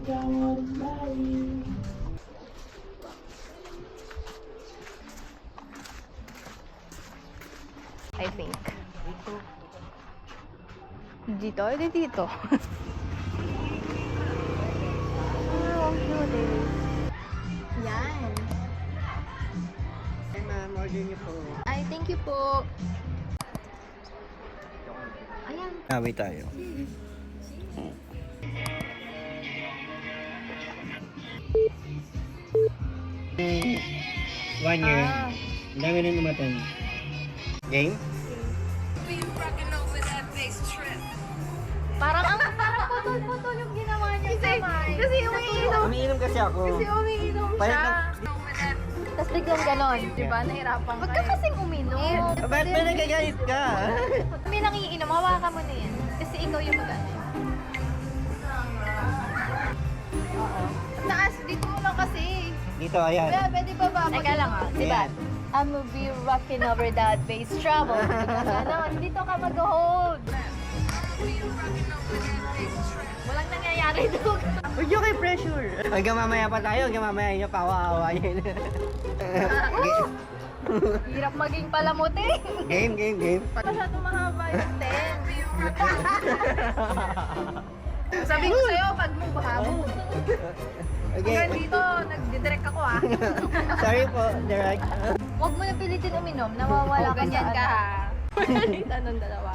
I think. Dito? Hindi dito. Yan. Hey ma'am, order niyo po. Ay, thank you po. Ayan. Away tayo. One year. Ang dami na namatay. Game? Parang putol-putol yung ginawa niya sa kamay. Kasi umiinom. Umiinom kasi ako. Umiinom Palit siya. ng... Tapos biglang ganon. Diba? Nahirapan ka. Huwag ka kasing uminom. Ba't ba nagagalit ka? May nangiinom. Hawakan mo na yan. Kasi ikaw yung mag-ano. Oo. Taas. Dito mo lang kasi. Dito, ayan. Pwede ba ba? Teka lang ah. Diba? Ayan. I'm gonna be rocking over that bass trouble. Ganon. Dito ka mag-hold. Walang nangyayari doon. Huwag nyo kay pressure. Hanggang mamaya pa tayo, hanggang mamaya nyo pa awa-awayin. Hirap maging palamuti. Game. Masyado mahaba yung 10. Sabi ko sa'yo, pag move habog. Okay. Hanggang dito, nagdidirect ako ah. Sorry po, direct. Huwag mo na pilitin uminom, nawawala ka ganyan sa ka, ano. Tanong dalawa.